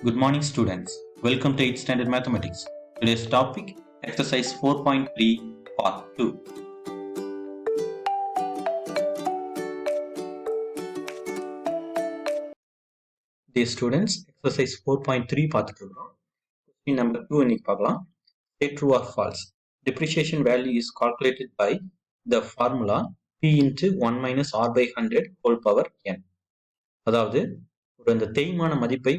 Good morning, students. Welcome to 8th Standard Mathematics. Today's topic, Exercise 4.3, Part 2. Dear students, Exercise 4.3 பார்த்துட்டு இருக்கோம். Question number 2 இன்னைக்கு பார்க்கலாம். Say true or false. Depreciation value is calculated by the formula P into 1 minus R by 100 whole power n. அதாவது இந்த தேய்மான மதிப்பை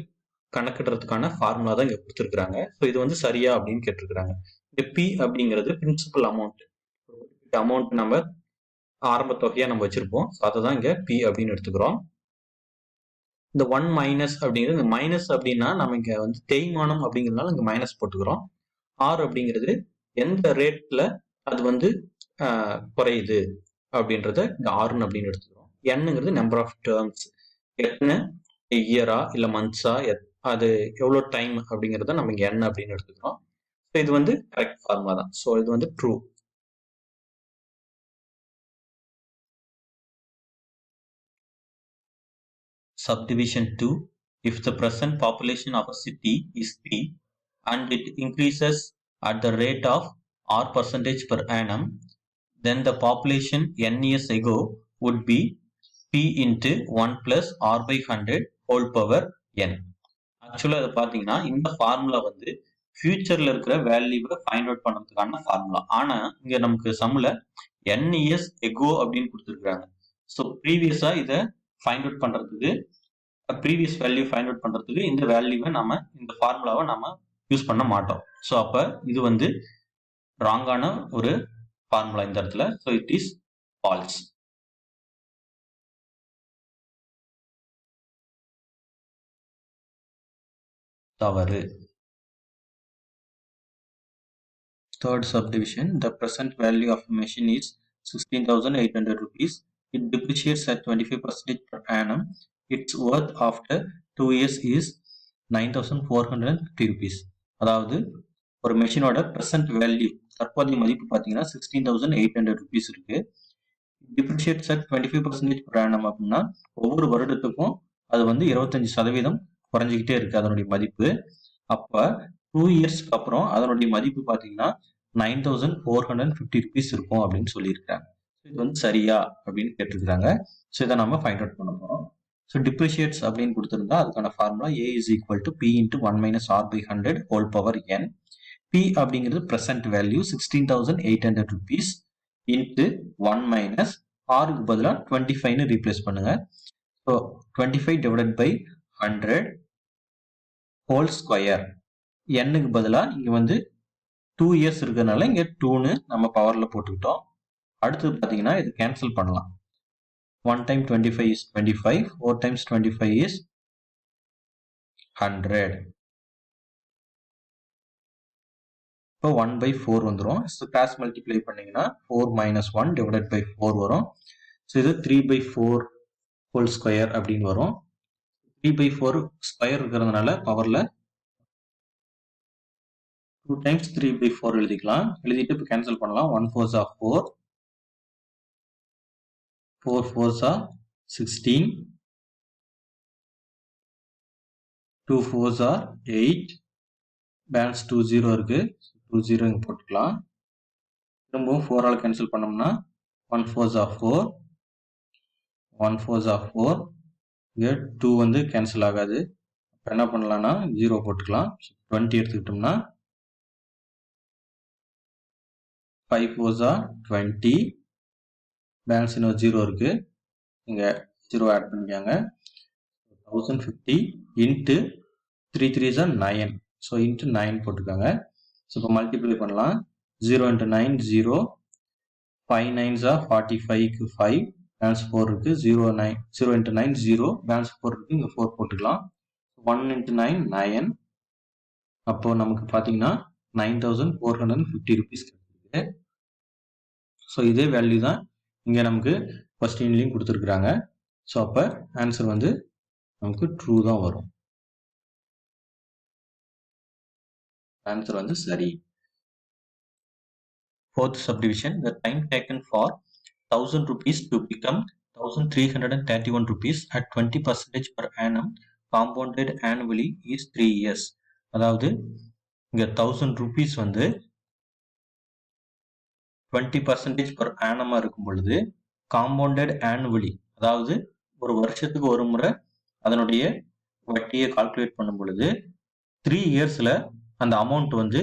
கணக்கிடுறதுக்கான formula தான் இங்க கொடுத்துருக்காங்க. ஸோ இது வந்து சரியா அப்படின்னு கேட்டிருக்கிறாங்க. இந்த பி அப்படிங்கிறது பிரின்சிபல் அமௌண்ட். அமௌண்ட் நம்ம ஆரம்ப தொகையா நம்ம வச்சிருப்போம். ஸோ அதை தான் இங்க பி அப்படின்னு எடுத்துக்கிறோம். இந்த 1 மைனஸ் அப்படிங்கிறது இந்த மைனஸ் அப்படின்னா நம்ம இங்க வந்து தேய்மானம் அப்படிங்கிறதுனால இங்க மைனஸ் போட்டுக்கிறோம். ஆர் அப்படிங்கிறது எந்த ரேட்ல அது வந்து குறையுது அப்படின்றத இங்க ஆர்னு அப்படின்னு எடுத்துக்கிறோம். என்னங்கிறது நம்பர் ஆஃப் டேர்ம்ஸ், எத்தனை இயரா இல்ல மந்த்ஸா, அது எவ்வளோ டைம் அப்படிங்கிறத நம்ம இங்க என்ன அப்படின்னு எடுத்துக்கிறோம். ஸோ இது வந்து கரெக்ட் ஃபார்முலா தான். ஸோ இது வந்து true. Subdivision 2. If the present population of a city is P and it increases at the rate of R percentage per annum, then the population n years ago would be P into 1 plus R by 100 whole power n. ஆக்சுவலா அதை பார்த்தீங்கன்னா இந்த formula வந்து ஃபியூச்சர்ல இருக்கிற வேல்யூவை find out பண்ணுறதுக்கான formula. ஆனா இங்க நமக்கு சம்ல n இயர்ஸ் எகோ அப்படின்னு கொடுத்துருக்காங்க. ஸோ ப்ரீவியஸா இதை ஃபைண்ட் அவுட் பண்றதுக்கு, ப்ரீவியஸ் வேல்யூ ஃபைண்ட் அவுட் பண்றதுக்கு இந்த வேல்யூவை நம்ம இந்த ஃபார்முலாவை நம்ம யூஸ் பண்ண மாட்டோம். ஸோ அப்ப இது வந்து ராங்கான ஒரு ஃபார்முலா இந்த இடத்துல. So it is false. தவறு. Third subdivision, the present value of a machine is 16,800 rupees. It depreciates at 25% per annum. Its worth after 2 years is 9,450 rupees. அதாவது ஒரு மெஷினோட present value தற்போதைய மதிப்பு பார்த்தீங்கன்னா 16,800 rupees இருக்கு. Depreciates at 25% per annum அப்படின்னா ஒவ்வொரு வருடத்துக்கும் அது வந்து 25% குறைஞ்சிக்கிட்டே இருக்கு அதனுடைய மதிப்பு. அப்ப 2 இயர்ஸ்க்கு அப்புறம் அதனுடைய மதிப்பு பார்த்தீங்கன்னா 9,450 rupees இருக்கும் அப்படின்னு சொல்லியிருக்காங்க. இது வந்து சரியா அப்படின்னு கேட்டிருக்காங்க. ஸோ இதை நம்ம ஃபைண்ட் அவுட் பண்ண போறோம். ஸோ டிப்ரிஷியேட்ஸ் அப்படின்னு கொடுத்துருந்தா அதுக்கான formula A is equal to P into 1 minus R by 100 whole power n. P அப்படிங்கிறது present value 16,800 rupees into 1 minus Rக்கு பதிலாக 25ன்னு ரீப்ளேஸ் பண்ணுங்க. So 25 divided by 100 whole square. n-க்கு பதிலாக இங்க வந்து 2 இயர்ஸ் இருக்கிறதுனால இங்க 2ன்னு நம்ம பவர்ல போட்டுக்கிட்டோம். அடுத்தது பாத்தீங்கன்னா இது கேன்சல் பண்ணலாம். 1 time 25 is 25, 4 times 25 is 100. இப்போ 1 by 4 வந்துரும். ஸோ கிராஸ் மல்டிப்ளை பண்ணீங்கன்னா 4 minus 1 divided by 4 வரும். ஸோ இது 3 by 4 whole square அப்படின்னு வரும். 3 by 4 ஸ்கொயர் இருக்கிறதுனால பவர்ல 2 times 3 by 4 எழுதிக்கலாம். எழுதிட்டு இப்போ கேன்சல் பண்ணலாம். 1 4s are 4, 4 4s are 16, 2 4s are 8, balance 2 0 இருக்கு. 2 0 இங்க போட்டுக்கலாம். திரும்பவும் 4 ஆல் கேன்சல் பண்ணோம்னா 1 4s are 4, 1 4s are 4, இங்க 2 வந்து கேன்சல் ஆகாது. இப்போ என்ன பண்ணலாம்னா 0 போட்டுக்கலாம். 20 எடுத்துக்கிட்டோம்னா 5 4s are 20, பேலன்ஸ் இன்னும் 0 இருக்கு. இங்க 0 ஆட் பண்ணிக்காங்க. 1050 into 3 3s are 9. So into 9 போட்டுக்காங்க. ஸோ இப்போ மல்டிப்ளை பண்ணலாம். 0 into 9 0, 5 9s are 45க்கு 5, பேலன்ஸ் 4 இருக்கு. 0 into 9 0, பேலன்ஸ் 4 இருக்கு. இங்க 4 போட்டுக்கலாம். 1 into 9 9. அப்போ நமக்கு பார்த்தீங்கன்னா 9,450 rupees கிடைக்குது. ஸோ இதே வேல்யூ தான் இங்க நமக்கு கொஸ்டின்லையும் கொடுத்துருக்குறாங்க. ஸோ அப்போ ஆன்சர் வந்து நமக்கு ட்ரூ தான் வரும். ஆன்சர் வந்து சரி. Fourth subdivision, the time taken for 1,000 rupees to become 1,331 rupees at 20% per annum compounded annually is 3 years. அதாவது இங்க 1000 rupees வந்து 20% per annum இருக்கும் பொழுது compounded annually, அதாவது ஒரு வருஷத்துக்கு ஒரு முறை அதனுடைய வட்டியை கால்குலேட் பண்ணும் பொழுது 3 இயர்ஸ்ல அந்த அமௌண்ட் வந்து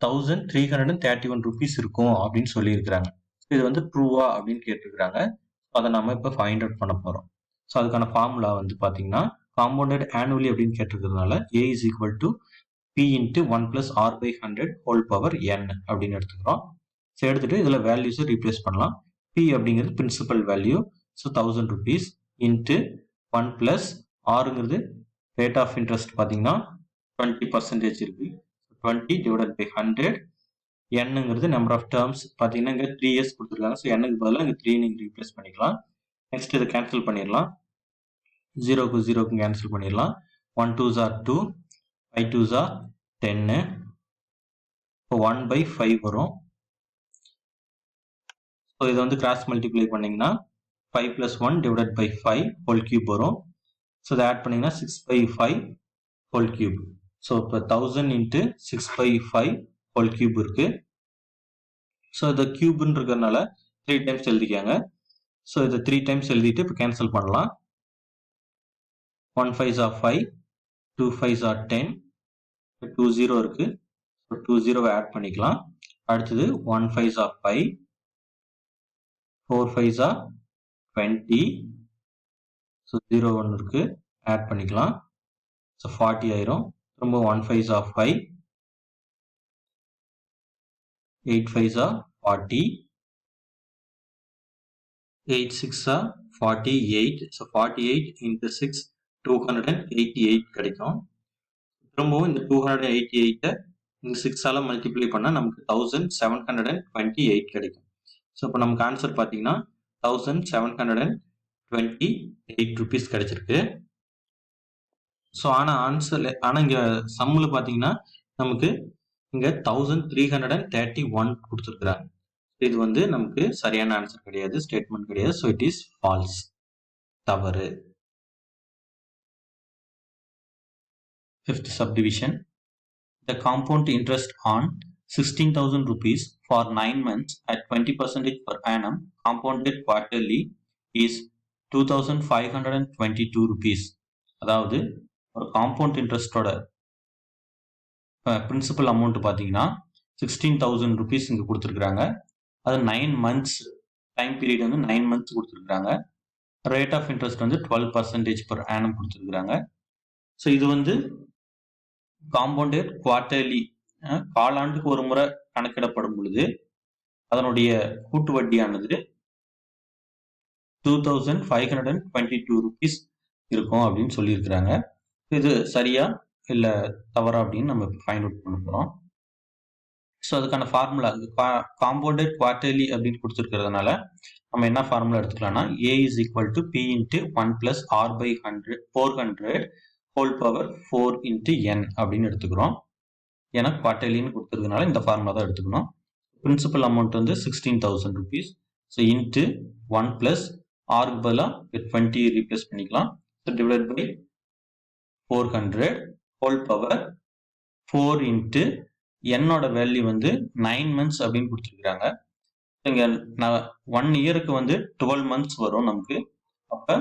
1331 rupees இருக்கும் அப்படின்னு சொல்லியிருக்கிறாங்க. இது வந்து ட்ரூவா அப்படின்னு கேட்டிருக்கிறாங்க. அதை நம்ம இப்போ ஃபைண்ட் அவுட் பண்ண போறோம். ஸோ அதுக்கான ஃபார்முலா வந்து பார்த்தீங்கன்னா காம்பவுண்டட் ஆனுவலி அப்படின்னு கேட்டிருக்கிறதுனால A is equal to P into 1 plus R by 100 whole power n அப்படின்னு எடுத்துக்கிறோம். ஸோ எடுத்துட்டு இதில் வேல்யூஸை ரீப்ளேஸ் பண்ணலாம். P அப்படிங்கிறது principal value, so 1000 rupees into 1 plus Rங்கிறது ரேட் ஆஃப் இன்ட்ரெஸ்ட் பார்த்தீங்கன்னா 20% இருக்கு. 20 divided by 100. Nங்கிறது நம்பர் ஆஃப் டேர்ம்ஸ் பார்த்தீங்கன்னா இங்கே 3 இயர்ஸ் கொடுத்துருக்காங்க. ஸோ என்னுக்கு பதிலாக இங்கே 3 நீங்கள் ரீப்ளேஸ் பண்ணிக்கலாம். நெக்ஸ்ட் இதை கேன்சல் பண்ணிடலாம். 0க்கு 0க்கு கேன்சல் பண்ணிடலாம். 1 2s are 2, 5 2s are 10. இப்போ 1/5 வரும். ஸோ இதை வந்து கிராஸ் மல்டிப்ளை பண்ணிங்கன்னா 5 + 1 divided by 5 whole cube வரும். ஸோ இதை ஆட் பண்ணிங்கன்னா 6/5 whole cube. ஸோ இப்போ 1000 into 6/5 whole cube இருக்கு. ஸோ இதை கியூப்னு இருக்கிறதுனால 3 டைம்ஸ் எழுதிக்காங்க. ஸோ இதை 3 டைம்ஸ் எழுதிட்டு இப்போ கேன்சல் பண்ணலாம். 1 5s are 5, 2 5s are 10, 2 0 இருக்கு. ஸோ 2 0 ஆட் பண்ணிக்கலாம். அடுத்தது 1 5s are 5, 4 5s are 20, so 0 1 இருக்கு, ஆட் பண்ணிக்கலாம். ஸோ 40 ஆயிரும். ரொம்ப 1 5s are 5, 8 5s are 40, 8 6s are 48. So 48 into 6 288 கிடைக்கும். திரும்பவும் இந்த 288 இந்த 6ஆல மல்டிப்ளை பண்ணால் நமக்கு 1728 கிடைக்கும். ஸோ இப்போ நமக்கு ஆன்சர் பார்த்தீங்கன்னா 1728 rupees கிடைச்சிருக்கு. ஸோ ஆனால் இங்கே சம்மில் பார்த்தீங்கன்னா நமக்கு இங்கே 1331 கொடுத்துருக்குறாங்க. இது வந்து நமக்கு சரியான ஆன்சர் கிடையாது, ஸ்டேட்மெண்ட் கிடையாது. ஸோ இட் இஸ் ஃபால்ஸ், தவறு. Fifth subdivision. The compound interest on 16,000 rupees for 9 months at 20% per annum compounded quarterly is 2,522 rupees. அதாவது ஒரு காம்பவுண்ட் இன்ட்ரெஸ்டோட பிரின்சிபல் அமௌண்ட் பார்த்தீங்கன்னா 16,000 rupees இங்கே கொடுத்துருக்குறாங்க. அது 9 months டைம் பீரியட் வந்து 9 months கொடுத்துருக்குறாங்க. ரேட் ஆஃப் இன்ட்ரெஸ்ட் வந்து 12% per annum கொடுத்துருக்குறாங்க. ஸோ இது வந்து காம்பவுண்டட் குவார்டர்லி, காலாண்டுக்கு ஒரு முறை கணக்கிடப்படும் பொழுது அதனுடைய கூட்டு வட்டியானது 2,522 rupees இருக்கும் அப்படின்னு சொல்லியிருக்கிறாங்க. இது சரியா இல்லை தவறா அப்படின்னு நம்ம ஃபைண்ட் அவுட் பண்ண போகிறோம். ஸோ அதுக்கான ஃபார்முலா காம்பவுண்டட் குவார்டர்லி அப்படின்னு கொடுத்துருக்கிறதுனால நம்ம என்ன formula எடுத்துக்கலாம்னா A is equal to P into 1 plus R by 400 whole power 4 into n அப்படின்னு எடுத்துக்கிறோம். ஏன்னா குவார்டர்லின்னு கொடுத்துருக்கனால இந்த ஃபார்முலா தான் எடுத்துக்கணும். பிரின்சிபல் அமௌண்ட் வந்து 16,000 rupees. ஸோ இன்ட்டு 1 plus ஆருக்கு பதிலாக 20 ரீப்ளேஸ் பண்ணிக்கலாம். So divide by 400 whole power 4 into என்னோட வேல்யூ வந்து 9 months அப்படின்னு கொடுத்துருக்குறாங்க. இங்கே 1 இயருக்கு வந்து 12 months வரும் நமக்கு. அப்போ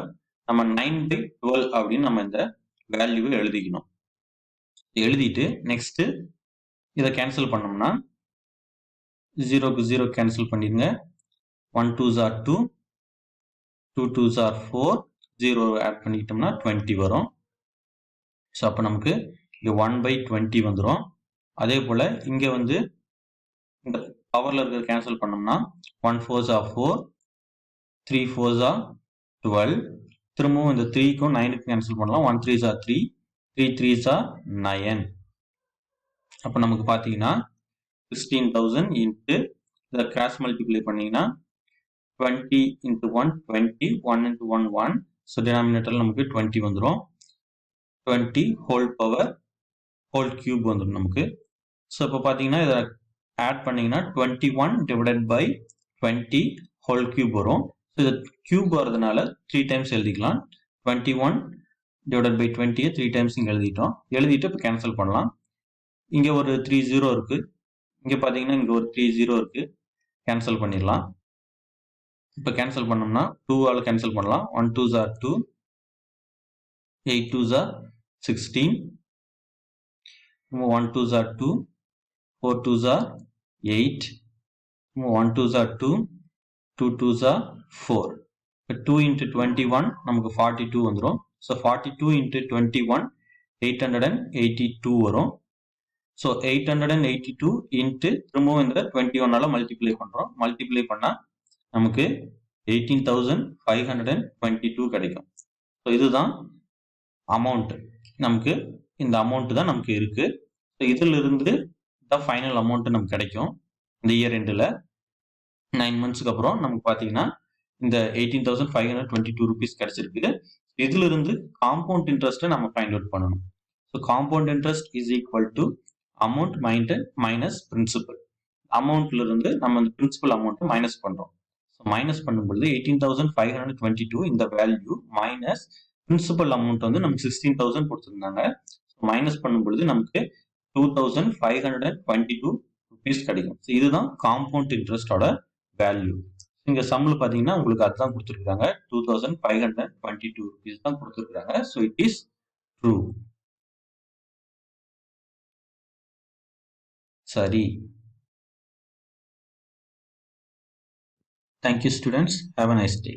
நம்ம 9/12 அப்படின்னு நம்ம இந்த வேல்யூவை எழுதிக்கணும். எழுதிட்டு நெக்ஸ்ட் இதை கேன்சல் பண்ணோம்னா 0க்கு 0 கேன்சல் பண்ணிடுங்க. 1 2s are 2, 2 2s are 4, 0 add பண்ணிக்கிட்டோம்னா 20 வரும். ஸோ அப்போ நமக்கு இங்கே 1/20 வந்துடும். அதே போல் இங்கே வந்து இந்த பவரில் இருக்கிற கேன்சல் பண்ணோம்னா 1 4s are 4, 3 4s are 12. திரும்பவும் இந்த 3க்கும் 9க்கும் கேன்சல் பண்ணலாம். 1 3s are 3, 3 3s are 9. அப்போ நமக்கு பார்த்தீங்கன்னா 16,000 இன்ட்டு இதை கிராஸ் மல்டிப்ளை பண்ணிங்கன்னா 20 into 1 20, 1 into 1 1. ஸோ டினாமினேட்டரில் நமக்கு 20 வந்துடும். 20 ஹோல் பவர் ஹோல் கியூப் வந்துடும் நமக்கு. ஸோ இப்போ பார்த்தீங்கன்னா இதை ஆட் பண்ணிங்கன்னா 21 டிவைடட் பை 20 ஹோல் கியூப் வரும். ஸோ இது கியூப் வரதுனால 3 டைம்ஸ் எழுதிக்கலாம். 21 divided by 20 3 times இங்கே எழுதிட்டோம். எழுதிட்டு இப்போ கேன்சல் பண்ணலாம். இங்கே ஒரு 3 0 இருக்கு. இங்கே பார்த்தீங்கன்னா இங்கே ஒரு 3 0 இருக்கு. கேன்சல் பண்ணிடலாம். இப்போ கேன்சல் பண்ணோம்னா 2 ஆல் கேன்சல் பண்ணலாம். 1 2s are 2, 8 2s are 16, 1 2s are 2, 4 2s are 8, 1 2s are 2, 2 2s are 4. இப்போ 2 into 21 நமக்கு 42 வந்துடும். ஸோ 42 into 21 882 வரும். ஸோ 882 into திரும்பவும் இந்த 21ஆல் மல்டிப்ளை பண்ணுறோம். மல்டிப்ளை பண்ணால் நமக்கு 18,522 கிடைக்கும். ஸோ இதுதான் அமௌண்ட். நமக்கு இந்த அமௌண்ட் தான் நமக்கு இருக்கு. ஸோ இதிலிருந்து தான் ஃபைனல் அமௌண்ட் நமக்கு கிடைக்கும். இந்த இயர் எண்டில் 9 monthsக்கு அப்புறம் நமக்கு பார்த்தீங்கன்னா இந்த 18,522 rupees கிடைச்சிருக்கு. இதிலிருந்து காம்பவுண்ட் இன்ட்ரெஸ்ட்டை நம்ம ஃபைண்ட் அவுட் பண்ணணும். So compound interest is equal to amount minus principal. அமௌண்ட்ல இருந்து நம்ம இந்த பிரின்சிபல் அமௌண்ட்டை மைனஸ் பண்றோம். ஸோ மைனஸ் பண்ணும்பொழுது 18,522 இந்த வேல்யூ மைனஸ் பிரின்சிபல் அமௌண்ட் வந்து நமக்கு 16,000 கொடுத்துருந்தாங்க. மைனஸ் பண்ணும்பொழுது நமக்கு 2,522 rupees கிடைக்கும். ஸோ இதுதான் காம்பவுண்ட் இன்ட்ரெஸ்டோட வேல்யூ. இங்க சம்ல பாத்தீங்கன்னா உங்களுக்கு அதுதான் கொடுத்துருக்காங்க. 2,522 rupees தான் கொடுத்துருக்காங்க. So it is true. சரி. Thank you students. Have a nice day.